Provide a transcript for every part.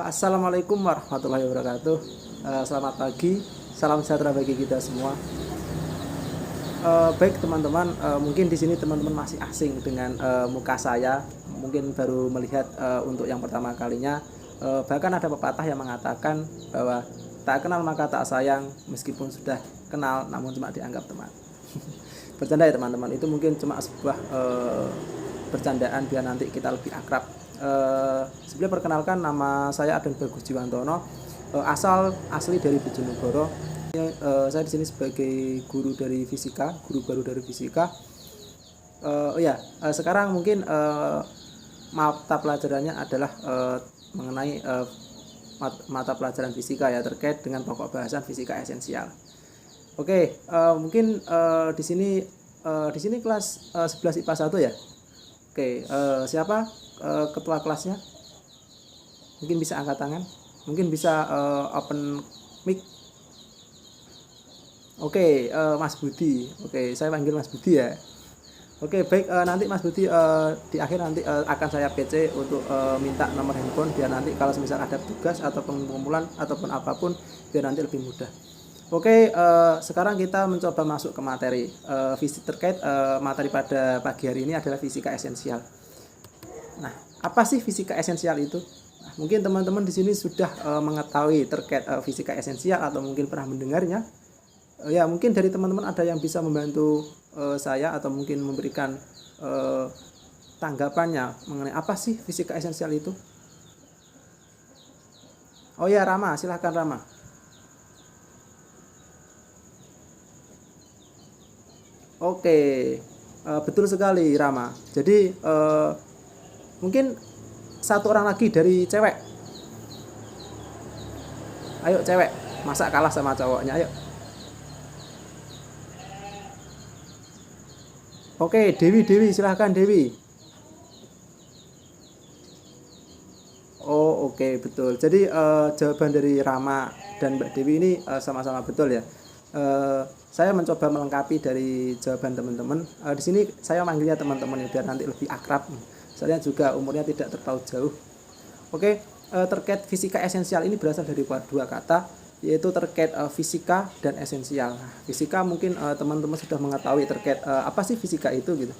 Assalamualaikum warahmatullahi wabarakatuh. Selamat pagi, salam sejahtera bagi kita semua. Baik teman-teman, mungkin di sini teman-teman masih asing dengan muka saya, mungkin baru melihat untuk yang pertama kalinya. Bahkan ada pepatah yang mengatakan bahwa tak kenal maka tak sayang, meskipun sudah kenal namun cuma dianggap teman. Bercanda ya teman-teman, itu mungkin cuma sebuah bercandaan biar nanti kita lebih akrab. Sebelum perkenalkan, nama saya Aden Bagus Jiwantono, asli dari Bojonegoro. Saya di sini sebagai guru baru dari fisika. Sekarang mungkin mata pelajarannya adalah mengenai mata pelajaran fisika ya, terkait dengan pokok bahasan fisika esensial. Oke, mungkin di sini kelas 11 IPA 1 ya. Oke, siapa ketua kelasnya? Mungkin bisa angkat tangan, mungkin bisa open mic. Oke, Mas Budi. Oke, saya panggil Mas Budi ya. Oke, baik, nanti Mas Budi di akhir nanti akan saya PC untuk minta nomor handphone biar nanti kalau misal ada tugas atau pengumpulan ataupun apapun biar nanti lebih mudah. Oke, sekarang kita mencoba masuk ke materi. Terkait materi pada pagi hari ini adalah fisika esensial. Nah, apa sih fisika esensial itu? Nah, mungkin teman-teman di sini sudah mengetahui terkait fisika esensial atau mungkin pernah mendengarnya. Ya, mungkin dari teman-teman ada yang bisa membantu saya atau mungkin memberikan tanggapannya mengenai apa sih fisika esensial itu. Oh ya, Rama, silahkan Rama. Oke, betul sekali Rama. Jadi mungkin satu orang lagi dari cewek. Ayo cewek, masa kalah sama cowoknya, ayo. Oke, Dewi silahkan Dewi. Oh oke, betul. Jadi jawaban dari Rama dan Mbak Dewi ini sama-sama betul ya. Saya mencoba melengkapi dari jawaban teman-teman. Di sini saya manggilnya teman-teman ya biar nanti lebih akrab. Saya juga umurnya tidak terlalu jauh. Oke, terkait fisika esensial ini berasal dari dua kata, yaitu terkait fisika dan esensial. Nah, fisika mungkin teman-teman sudah mengetahui terkait apa sih fisika itu gitu.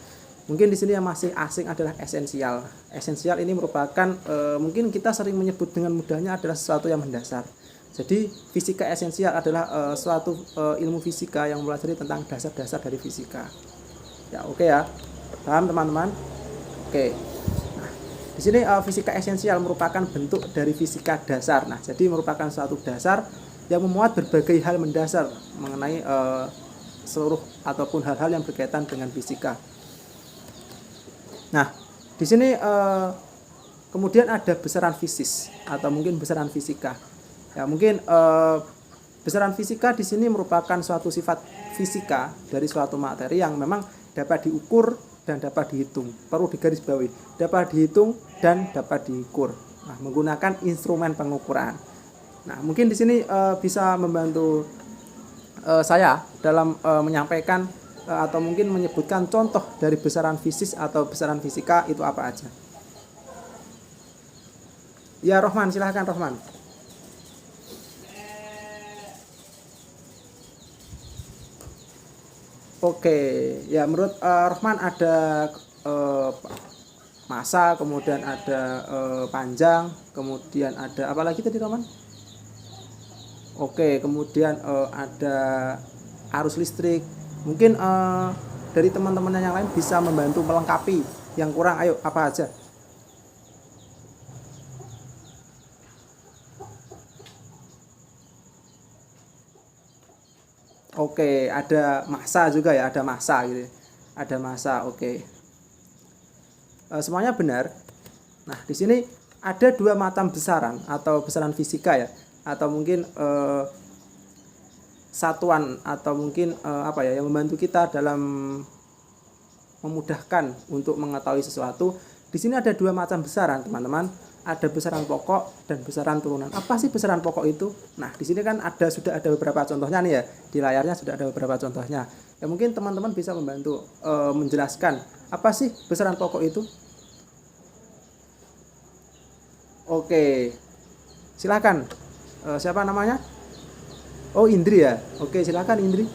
Mungkin di sini yang masih asing adalah esensial. Esensial ini merupakan mungkin kita sering menyebut dengan mudahnya adalah sesuatu yang mendasar. Jadi fisika esensial adalah suatu ilmu fisika yang mempelajari tentang dasar-dasar dari fisika. Ya, oke ya. Paham teman-teman? Oke. Nah, di sini fisika esensial merupakan bentuk dari fisika dasar. Nah, jadi merupakan suatu dasar yang memuat berbagai hal mendasar mengenai seluruh ataupun hal-hal yang berkaitan dengan fisika. Nah, di sini kemudian ada besaran fisis atau mungkin besaran fisika. Ya, mungkin besaran fisika di sini merupakan suatu sifat fisika dari suatu materi yang memang dapat diukur dan dapat dihitung. Perlu digarisbawahi, dapat dihitung dan dapat diukur. Nah, menggunakan instrumen pengukuran. Nah, mungkin di sini bisa membantu saya dalam menyampaikan atau mungkin menyebutkan contoh dari besaran fisis atau besaran fisika itu apa aja. Ya, Rohman, silahkan Rohman. Oke, ya menurut Rohman ada massa, kemudian ada panjang, kemudian ada apa lagi tadi Rohman? Oke, kemudian ada arus listrik. Mungkin dari teman-teman yang lain bisa membantu melengkapi yang kurang. Ayo, apa aja? Oke, ada massa juga ya, ada massa gitu. Ada massa, oke. Semuanya benar. Nah, di sini ada dua macam besaran atau besaran fisika ya, atau mungkin satuan atau mungkin yang membantu kita dalam memudahkan untuk mengetahui sesuatu. Di sini ada dua macam besaran, teman-teman. Ada besaran pokok dan besaran turunan. Apa sih besaran pokok itu? Nah, di sini kan sudah ada beberapa contohnya nih ya. Di layarnya sudah ada beberapa contohnya. Ya mungkin teman-teman bisa membantu menjelaskan apa sih besaran pokok itu? Oke. Silakan. Siapa namanya? Oh, Indri ya. Oke, silakan Indri.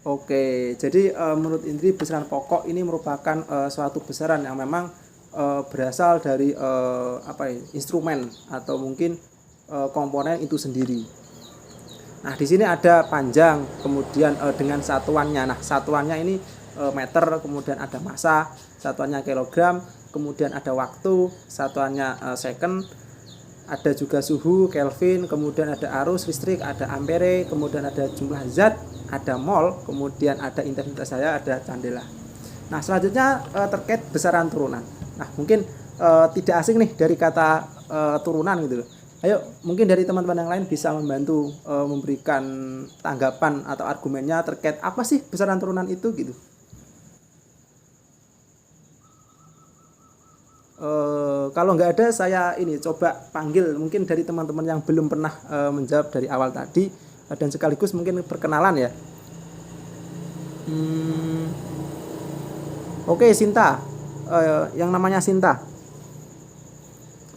Oke, jadi menurut Indri besaran pokok ini merupakan suatu besaran yang memang berasal dari instrumen atau mungkin komponen itu sendiri. Nah, di sini ada panjang, kemudian dengan satuannya. Nah, satuannya ini meter, kemudian ada massa, satuannya kilogram, kemudian ada waktu, satuannya second, ada juga suhu Kelvin, kemudian ada arus listrik, ada ampere, kemudian ada jumlah zat, ada mol, kemudian ada intensitas cahaya, ada candela. Nah, selanjutnya terkait besaran turunan. Nah, mungkin tidak asing nih dari kata turunan gitu loh. Ayo, mungkin dari teman-teman yang lain bisa membantu memberikan tanggapan atau argumennya terkait apa sih besaran turunan itu gitu. Kalau nggak ada, saya ini coba panggil mungkin dari teman-teman yang belum pernah menjawab dari awal tadi, dan sekaligus mungkin perkenalan ya. Oke, Sinta, yang namanya Sinta.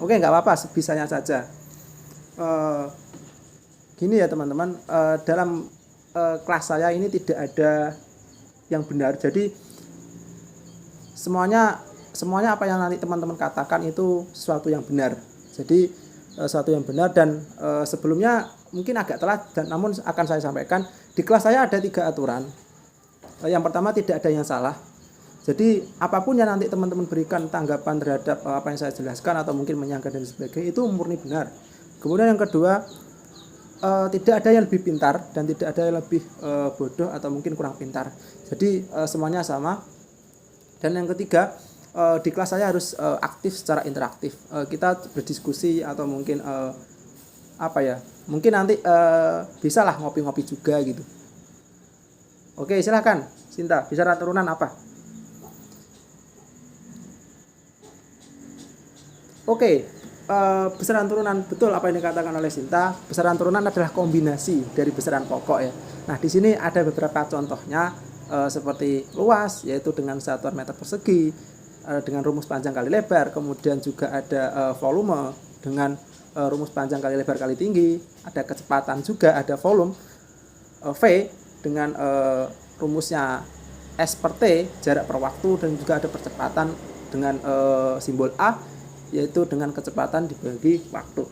Oke, nggak apa-apa, bisanya saja. Gini ya teman-teman, dalam kelas saya ini tidak ada yang benar, jadi semuanya apa yang nanti teman-teman katakan itu sesuatu yang benar. Jadi sesuatu yang benar, dan sebelumnya mungkin agak telat, dan namun akan saya sampaikan. Di kelas saya ada 3 aturan. Yang pertama, tidak ada yang salah. Jadi apapun yang nanti teman-teman berikan tanggapan terhadap apa yang saya jelaskan atau mungkin menyangka dan sebagainya, itu murni benar. Kemudian yang kedua, tidak ada yang lebih pintar dan tidak ada yang lebih bodoh atau mungkin kurang pintar. Jadi semuanya sama. Dan yang ketiga, di kelas saya harus aktif secara interaktif. Kita berdiskusi atau mungkin mungkin nanti bisa lah ngopi-ngopi juga gitu. Oke, silahkan Sinta, besaran turunan apa? Oke, besaran turunan, betul apa yang dikatakan oleh Sinta. Besaran turunan adalah kombinasi dari besaran pokok ya. Nah, di sini ada beberapa contohnya, seperti luas, yaitu dengan satuan meter persegi, dengan rumus panjang kali lebar, kemudian juga ada volume dengan rumus panjang kali lebar kali tinggi, ada kecepatan juga, ada volume, V dengan rumusnya S per T, jarak per waktu, dan juga ada percepatan dengan simbol A, yaitu dengan kecepatan dibagi waktu.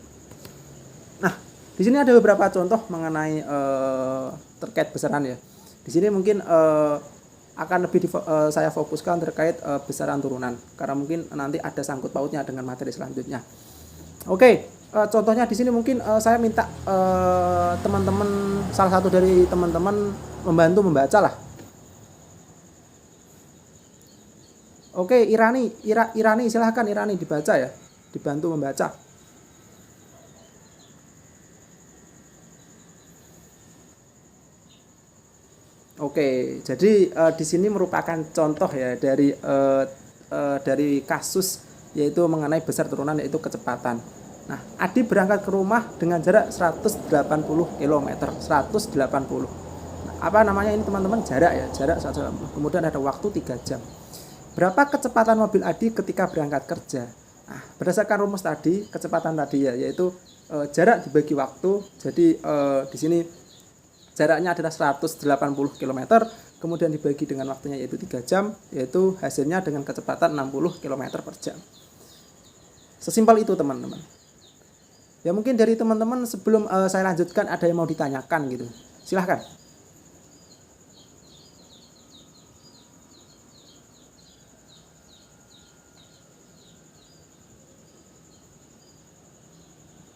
Nah, di sini ada beberapa contoh mengenai terkait besaran ya. Di sini mungkin akan lebih saya fokuskan terkait besaran turunan, karena mungkin nanti ada sangkut pautnya dengan materi selanjutnya. Oke, contohnya di sini mungkin saya minta teman-teman, salah satu dari teman-teman membantu membaca lah. Oke, Irani silahkan Irani dibaca ya, dibantu membaca. Oke, jadi di sini merupakan contoh ya dari kasus, yaitu mengenai besar turunan, yaitu kecepatan. Nah, Adi berangkat ke rumah dengan jarak 180 km, 180. Nah, apa namanya ini teman-teman? Jarak ya, jarak 180. Kemudian ada waktu 3 jam. Berapa kecepatan mobil Adi ketika berangkat kerja? Nah, berdasarkan rumus tadi, kecepatan tadi ya, yaitu jarak dibagi waktu. Jadi di sini jaraknya adalah 180 km, kemudian dibagi dengan waktunya yaitu 3 jam, yaitu hasilnya dengan kecepatan 60 km per jam. Sesimpel itu teman-teman. Ya mungkin dari teman-teman sebelum saya lanjutkan ada yang mau ditanyakan gitu. Silahkan.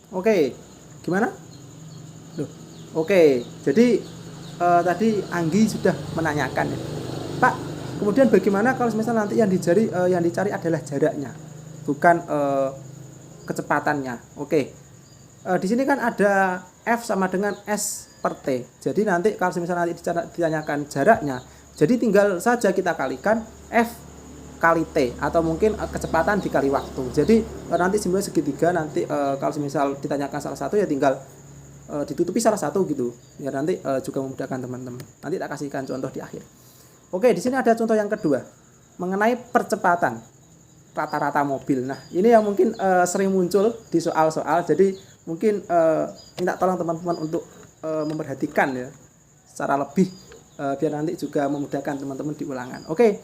Oke, gimana? Loh, oke, jadi tadi Anggi sudah menanyakan ya, Pak. Kemudian bagaimana kalau misalnya nanti yang dicari adalah jaraknya, bukan kecepatannya? Oke, di sini kan ada F sama dengan S per T. Jadi nanti kalau misalnya nanti ditanyakan jaraknya, jadi tinggal saja kita kalikan F kali T, atau mungkin kecepatan dikali waktu. Jadi nanti simbolnya segitiga, nanti kalau misal ditanyakan salah satu ya tinggal ditutupi salah satu gitu. Ya nanti juga memudahkan teman-teman. Nanti tak kasihkan contoh di akhir. Oke, di sini ada contoh yang kedua mengenai percepatan rata-rata mobil. Nah, ini yang mungkin sering muncul di soal-soal. Jadi mungkin minta tolong teman-teman untuk memperhatikan ya secara lebih biar nanti juga memudahkan teman-teman di ulangan. Oke,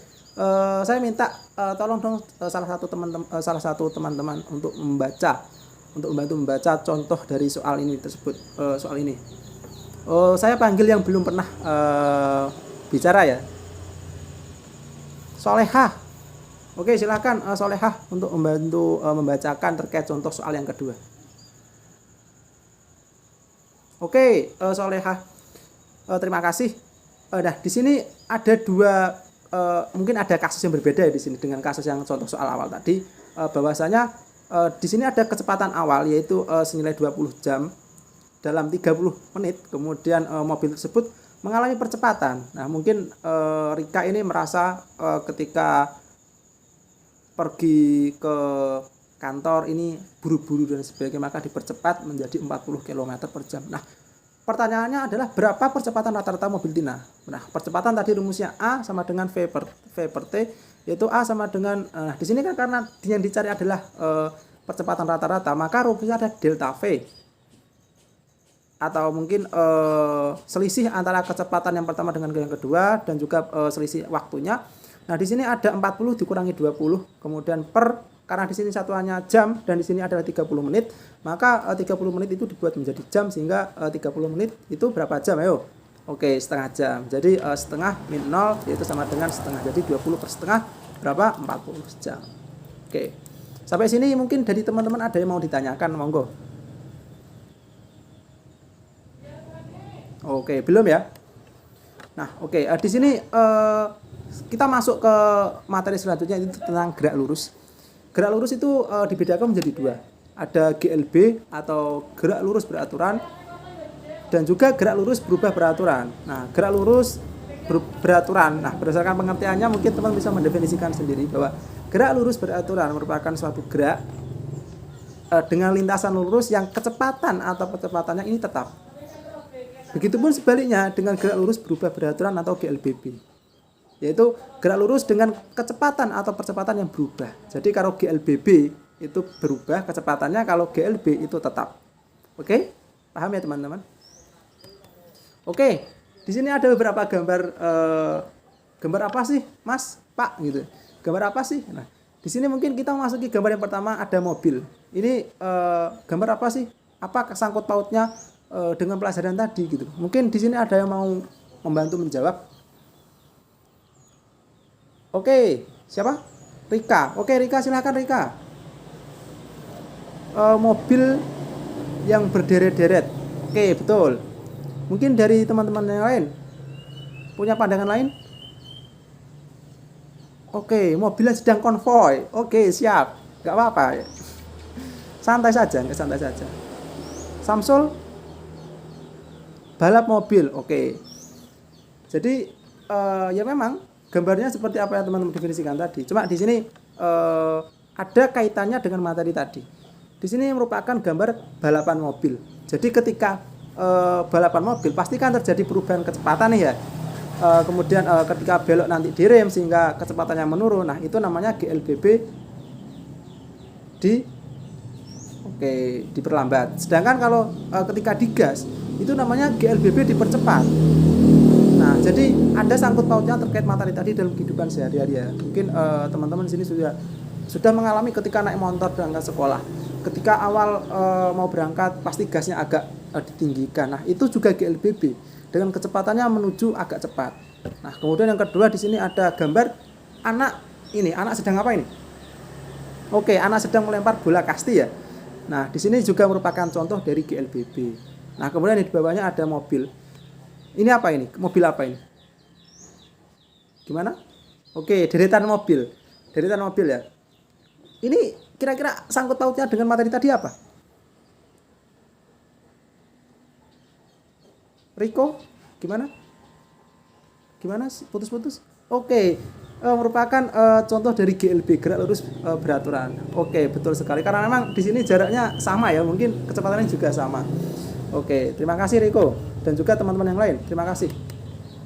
saya minta tolong dong salah satu teman-teman untuk membantu membaca contoh dari soal ini tersebut. Soal ini. Saya panggil yang belum pernah bicara ya. Solehah. Oke, silakan Solehah untuk membantu membacakan terkait contoh soal yang kedua. Oke, Solehah. Terima kasih. Nah, di sini ada dua mungkin ada kasus yang berbeda ya di sini dengan kasus yang contoh soal awal tadi. Bahwasanya di sini ada kecepatan awal yaitu senilai 20 jam dalam 30 menit. Kemudian mobil tersebut mengalami percepatan. Nah, mungkin Rika ini merasa ketika pergi ke kantor ini buru-buru dan sebagainya, maka dipercepat menjadi 40 km per jam. Nah, pertanyaannya adalah berapa percepatan rata-rata mobil Tina? Nah, percepatan tadi rumusnya A sama dengan V per T, yaitu A sama dengan di sini kan karena yang dicari adalah percepatan rata-rata, maka rumusnya ada delta V. Atau mungkin selisih antara kecepatan yang pertama dengan yang kedua dan juga selisih waktunya. Nah, di sini ada 40 dikurangi 20, kemudian per, karena di sini satuannya jam dan di sini adalah 30 menit, maka 30 menit itu dibuat menjadi jam sehingga 30 menit itu berapa jam? Ayo. Oke, setengah jam. Jadi setengah min 0 yaitu sama dengan setengah. Jadi 20 per setengah berapa? 40 jam. Oke. Sampai sini mungkin dari teman-teman ada yang mau ditanyakan, monggo. Oke, belum ya? Nah, oke. Di sini kita masuk ke materi selanjutnya, itu tentang gerak lurus. Gerak lurus itu dibedakan menjadi dua. Ada GLB atau gerak lurus beraturan dan juga gerak lurus berubah beraturan. Nah, gerak lurus beraturan. Nah, berdasarkan pengertiannya mungkin teman bisa mendefinisikan sendiri bahwa gerak lurus beraturan merupakan suatu gerak dengan lintasan lurus yang kecepatan atau percepatannya ini tetap. Begitupun sebaliknya dengan gerak lurus berubah beraturan atau GLBB, yaitu gerak lurus dengan kecepatan atau percepatan yang berubah. Jadi kalau GLBB itu berubah kecepatannya, kalau GLB itu tetap. Oke? Paham ya teman-teman? Oke, di sini ada beberapa gambar. Gambar apa sih, Mas, Pak? Gitu. Gambar apa sih? Nah, di sini mungkin kita masuki gambar yang pertama, ada mobil. Ini gambar apa sih? Apa sangkut pautnya dengan pelajaran tadi gitu? Mungkin di sini ada yang mau membantu menjawab. Oke, siapa? Rika. Oke, Rika, silakan Rika. Mobil yang berderet-deret. Oke, betul. Mungkin dari teman-teman yang lain punya pandangan lain? Oke, mobil yang sedang konvoy. Oke, siap. Gak apa-apa. Santai saja, santai saja. Samsul, balap mobil. Oke. Jadi ya memang gambarnya seperti apa yang teman-teman definisikan tadi. Cuma di sini ada kaitannya dengan materi tadi. Di sini merupakan gambar balapan mobil. Jadi ketika balapan mobil pasti kan terjadi perubahan kecepatan nih ya. Kemudian ketika belok nanti direm sehingga kecepatannya menurun. Nah, itu namanya GLBB diperlambat. Sedangkan kalau ketika digas itu namanya GLBB dipercepat. Nah, jadi ada sangkut pautnya terkait materi tadi dalam kehidupan sehari-hari ya. Mungkin teman-teman di sini sudah mengalami ketika naik motor berangkat sekolah. Ketika awal mau berangkat pasti gasnya agak ditinggikan. Nah, itu juga GLBB dengan kecepatannya menuju agak cepat. Nah, kemudian yang kedua di sini ada gambar anak sedang apa ini? Oke, anak sedang melempar bola kasti ya. Nah, di sini juga merupakan contoh dari GLBB. Nah, kemudian di bawahnya ada mobil. Ini apa ini? Mobil apa ini? Gimana? Oke, deretan mobil. Deretan mobil ya. Ini kira-kira sangkut pautnya dengan materi tadi apa? Riko, gimana? Gimana? Putus-putus? Oke, merupakan contoh dari GLB, gerak lurus beraturan. Oke, betul sekali. Karena memang di sini jaraknya sama ya, mungkin kecepatannya juga sama. Oke, terima kasih Riko dan juga teman-teman yang lain. Terima kasih.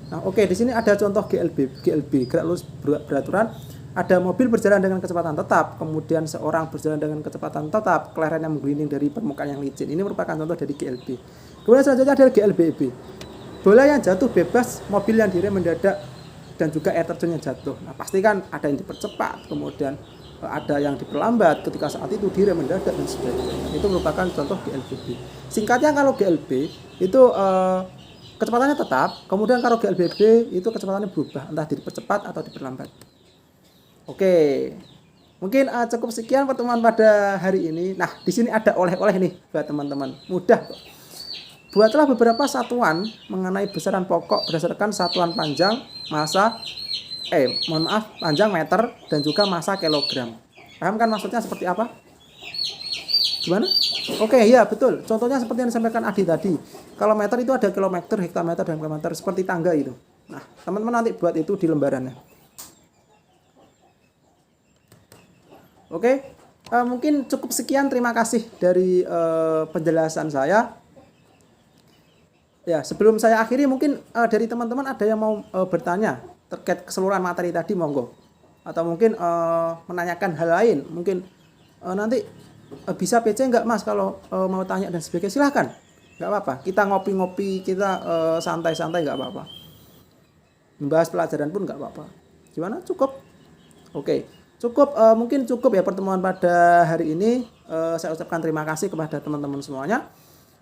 Nah, oke, di sini ada contoh GLB gerak lurus beraturan. Ada mobil berjalan dengan kecepatan tetap, kemudian seorang berjalan dengan kecepatan tetap, kelereng yang menggelinding dari permukaan yang licin. Ini merupakan contoh dari GLB. Kemudian selanjutnya ada GLBB. Bola yang jatuh bebas, mobil yang direm mendadak, dan juga air terjun yang jatuh. Nah, pasti kan ada yang dipercepat, kemudian ada yang diperlambat ketika saat itu direm mendadak dan sebagainya. Itu merupakan contoh GLBB. Singkatnya kalau GLB itu kecepatannya tetap, kemudian kalau GLBB itu kecepatannya berubah, entah dipercepat atau diperlambat. Oke, mungkin cukup sekian pertemuan pada hari ini. Nah, di sini ada oleh-oleh nih buat teman-teman. Mudah kok. Buatlah beberapa satuan mengenai besaran pokok berdasarkan satuan panjang, massa, panjang meter dan juga massa kilogram. Paham kan maksudnya seperti apa? Gimana? Oke, ya betul. Contohnya seperti yang disampaikan Adi tadi. Kalau meter itu ada kilometer, hektameter, dan kilometer seperti tangga itu. Nah, teman-teman nanti buat itu di lembarannya. Oke, mungkin cukup sekian. Terima kasih dari penjelasan saya. Ya, sebelum saya akhiri mungkin dari teman-teman ada yang mau bertanya terkait keseluruhan materi tadi, monggo. Atau mungkin menanyakan hal lain. Mungkin nanti bisa PC nggak Mas kalau mau tanya dan sebagainya, silahkan. Nggak apa-apa, kita ngopi-ngopi, kita santai-santai nggak apa-apa. Membahas pelajaran pun nggak apa-apa. Gimana? Cukup? Oke. Cukup, mungkin cukup ya pertemuan pada hari ini. Saya ucapkan terima kasih kepada teman-teman semuanya.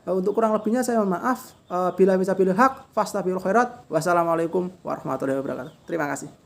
Untuk kurang lebihnya saya mohon maaf. Bila bisa pilih hak, fastabiqul khairat. Wassalamualaikum warahmatullahi wabarakatuh. Terima kasih.